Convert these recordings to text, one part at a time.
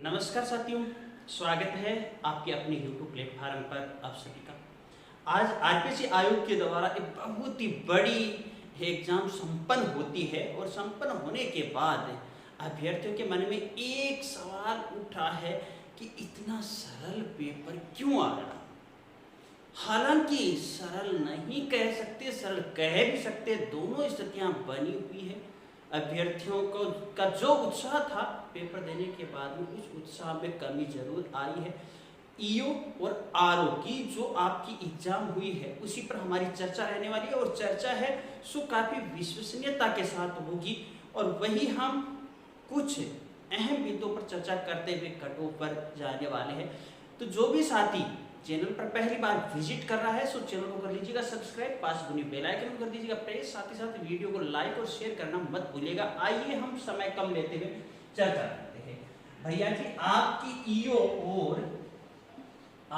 नमस्कार साथियों, स्वागत है आपके अपने YouTube प्लेटफॉर्म पर आप सभी का। आज आरपीएससी आयोग के द्वारा एक बहुत ही बड़ी एग्जाम संपन्न होती है और संपन्न होने के बाद अभ्यर्थियों के मन में एक सवाल उठा है कि इतना सरल पेपर क्यों आ रहा। हालांकि सरल नहीं कह सकते, सरल कह भी सकते, दोनों स्थितियां बनी हुई है। अभ्यर्थियों को का जो उत्साह था पेपर देने के बाद में उस उत्साह में कमी जरूर आई है। ईओ और आरओ की जो आपकी एग्जाम हुई है उसी पर हमारी चर्चा रहने वाली है और चर्चा है सो काफी विश्वसनीयता के साथ होगी और वही हम कुछ अहम बिंदुओं पर चर्चा करते हुए कट ऑफ पर जाने वाले हैं। तो जो भी साथी चैनल पर पहली बार विजिट कर रहा है सो चैनल को कर लीजिएगा सब्सक्राइब, पास बनी बेल आइकन को कर दीजिएगा प्रेस, साथ ही साथ वीडियो को लाइक और शेयर करना मत भूलिएगा। आइए हम समय कम लेते हुए चर्चा करते हैं। भैया जी, आपकी ईओ और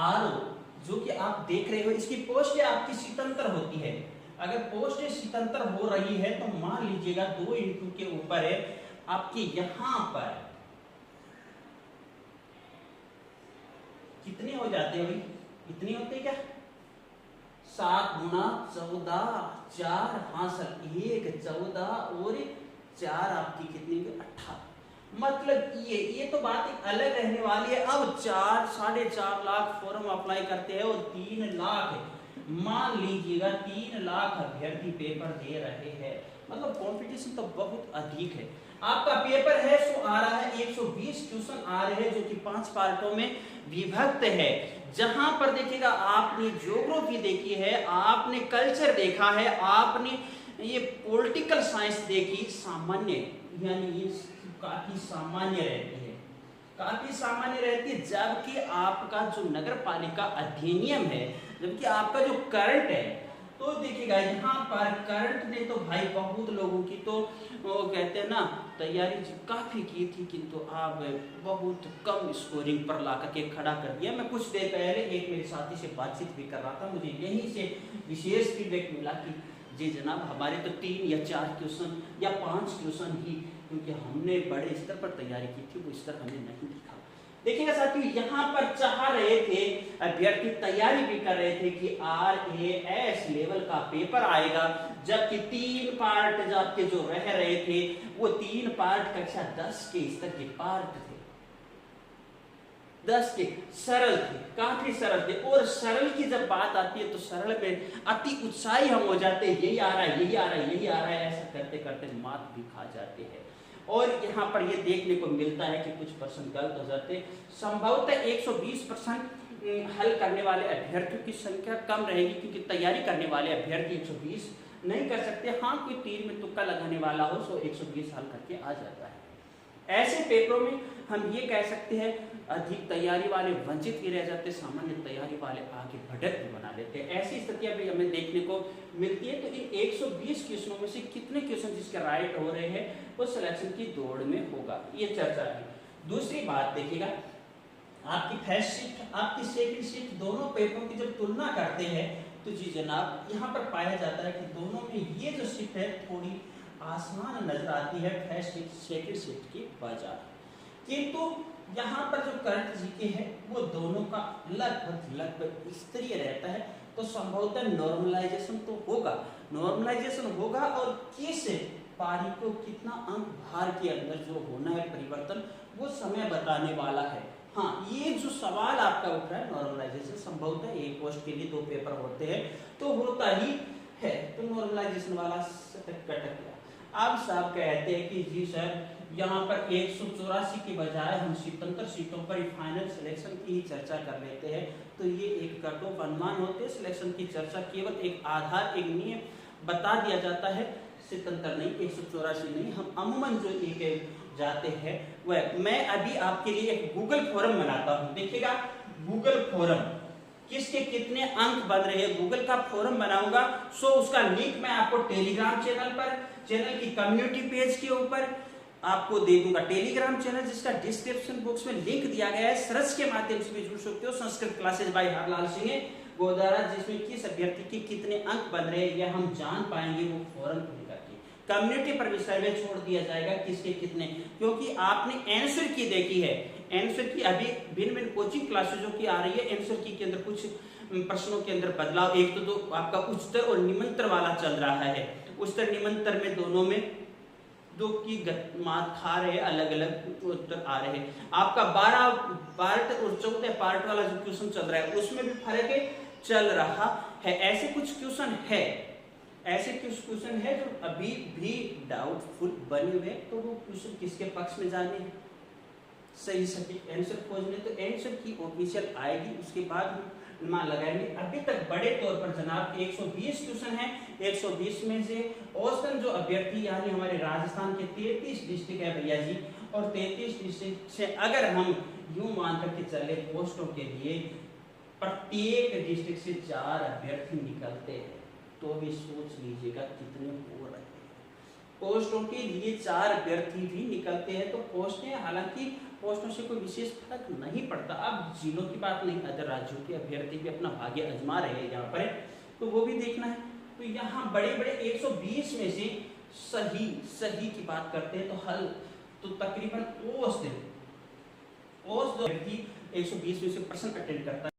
आरओ जो कि आप देख रहे हो इसकी पोस्ट आपकी स्वतंत्र होती है। अगर पोस्ट स्वतंत्र हो रही है तो मान लीजिएगा 2 इंटू के ऊपर है आपके यहां पर कितने हो जाते हैं भाई? इतनी होते क्या? 7 गुना 14, 4 हासिल 1, 14 और 4 आपकी कितनी 18। मतलब ये तो बात एक अलग रहने वाली है। अब 4-4.5 लाख फॉर्म अप्लाई करते हैं और 3 लाख मान लीजिएगा 3 लाख अभ्यर्थी पेपर दे रहे हैं। मतलब कंपटीशन तो बहुत अधिक है। आपका पेपर है सो आ रहा है 120 क्वेश्चन आ रहे हैं जो कि 5 पार्टों में विभक्त है। जहां पर देखिएगा आपने ज्योग्राफी देखी है, आपने कल्चर देखा है, आपने ये पॉलिटिकल साइंस देखी, सामान्य यानी ये काफी सामान्य रहती है, काफी सामान्य रहती है। जबकि आपका जो नगर पालिका अधिनियम है, जबकि आपका जो करंट है, तो देखिएगा यहाँ पर करंट ने तो भाई बहुत लोगों की तो वो कहते हैं ना तैयारी काफी की थी, किंतु आप बहुत कम स्कोरिंग पर ला करके खड़ा कर दिया। मैं कुछ देर पहले एक मेरे साथी से बातचीत भी कर रहा था, मुझे यहीं से विशेष फीडबैक मिला कि जी जनाब हमारे तो 3 या 4 क्वेश्चन या 5 क्वेश्चन ही, क्योंकि हमने बड़े स्तर पर तैयारी की थी, वो स्तर हमने नहीं दिखा। देखिएगा साथियों, यहाँ पर चाह रहे थे अभ्यर्थी, तैयारी भी कर रहे थे कि RAS लेवल का पेपर आएगा, जबकि 3 पार्ट आपके जो रह रहे थे वो 3 पार्ट कक्षा 10 के स्तर के पार्ट थे, 10 के सरल थे, काफी सरल थे। और सरल की जब बात आती है तो सरल में अति उत्साही हम हो जाते हैं, यही आ रहा है, यही आ रहा है, यही आ रहा है, ऐसा करते करते मात भी खा जाते हैं। और यहाँ पर ये देखने को मिलता है कि कुछ परसेंट गलत हो जाते हैं। संभवतः 120% हल करने वाले अभ्यर्थियों की संख्या कम रहेगी, क्योंकि तैयारी करने वाले अभ्यर्थी 120 नहीं कर सकते। हाँ, कोई 3 में तुक्का लगाने वाला हो तो 120 हल करके आ जाता है। ऐसे पेपरों में हम ये कह सकते हैं अधिक तैयारी वाले वंचित ही रह जाते, सामान्य तैयारी वाले आगे बढ़त भी बना लेते हैं। ऐसी स्थितियां भी हमें देखने को मिलती है। तो इन 120 क्वेश्चनों में से कितने क्वेश्चन जिसके राइट हो रहे हैं वो सिलेक्शन की दौड़ में होगा, ये चर्चा है। दूसरी बात देखिएगा, आपकी फर्स्ट शिफ्ट आपकी सेकंड शिफ्ट दोनों पेपरों की जब तुलना करते हैं तो जी जनाब यहाँ पर पाया जाता है कि दोनों में ये जो शिफ्ट है थोड़ी आसमान नजर आती है फर्स्ट शिफ्ट सेकंड शिफ्ट की बजाय, किंतु यहाँ पर जो करंट जीके है वो दोनों का लगभग स्तरीय रहता है। तो संभवतः नॉर्मलाइजेशन तो होगा, नॉर्मलाइजेशन होगा और किस पारी को कितना अंक भार के अंदर जो होना है परिवर्तन वो समय बताने वाला है। हाँ, ये जो सवाल आपका उठ रहा है नॉर्मलाइजेशन, संभवतः एक पोस्ट के लिए 2 पेपर होते हैं तो होता ही है, तो नॉर्मलाइजेशन वाला कटक गया। अब साहब कहते हैं कि जी सर यहाँ पर 184 की बजाय हम स्वतंत्र सीटों पर फाइनल सिलेक्शन की ही चर्चा कर लेते हैं, तो ये एक कट ऑफ अनुमान होते हैं। सिलेक्शन की चर्चा केवल एक आधार, एक नियम बता दिया जाता है, स्वतंत्र नहीं, 184 नहीं, हम अमूमन जो एक जाते हैं वह। मैं अभी आपके लिए एक गूगल फोरम बनाता हूँ। देखिएगा गूगल फोरम किसके कितने अंक बन रहे हैं, गूगल का फोरम बनाऊंगा सो उसका लिंक मैं आपको टेलीग्राम चैनल पर, चैनल की कम्युनिटी पेज के ऊपर आपको दे दूंगा। टेलीग्राम चैनल जिसका डिस्क्रिप्शन बॉक्स में लिंक दिया गया है, सर्च के माध्यम से भी जुड़ सकते हो। संस्कृत क्लासेज बाय हरलाल सिंह गोदारा, जिसमें किस अभ्यर्थी के कितने अंक बन रहे हैं यह हम जान पाएंगे वो फोरम खुल करके। कम्युनिटी पर भी सर्वे छोड़ दिया जाएगा किसके कितने, क्योंकि आपने आंसर की देखी है, आंसर की अभी भिन्न भिन्न कोचिंग क्लासेजों की आ रही है, आंसर की के अंदर कुछ प्रश्नों के अंदर बदलाव, एक तो आपका उच्चतर और निम्नतर वाला चल रहा है। उच्चतर निम्नतर में दोनों में दो की मात खा रहे, अलग अलग उत्तर आ रहे हैं। आपका 12 पार्ट और 14 पार्ट वाला जो क्वेश्चन चल रहा है उसमें भी फर्क चल रहा है। ऐसे कुछ क्वेश्चन है, ऐसे कुछ क्वेश्चन है जो अभी भी डाउटफुल बने हुए, तो वो क्वेश्चन किसके पक्ष में जाने हैं, सही सटीक आंसर खोजने, तो आंसर की ऑफिशियल आएगी उसके बाद मान लगाएंगे। अभी तक बड़े तौर पर जनाब 120 क्वेश्चन है, 120 में से औसतन जो अभ्यर्थी यानी हमारे राजस्थान के 33 डिस्ट्रिक्ट है भैया जी, और 33 डिस्ट्रिक्ट से अगर हम यूं मान करके चले पोस्टों के लिए प्रत्येक डिस्ट्रिक्ट से 4 अभ्यर्थी निकलते हैं, तो भी सोच लीजिएगा कितने हो रहे हैं। पोस्टों के लिए 4 अभ्यर्थी भी निकलते हैं, तो पोस्टें हालांकि पोस्टों से कोई विशेष फर्क नहीं पड़ता। अब जिलों की बात नहीं, अदर राज्यों के अभ्यर्थी भी अपना भाग्य आजमा रहे हैं यहाँ पर, तो वो भी देखना है। तो यहाँ बड़े बड़े 120 में से सही की बात करते हैं तो हल तो तकरीबन औसत 120 में से प्रश्न अटेंड करता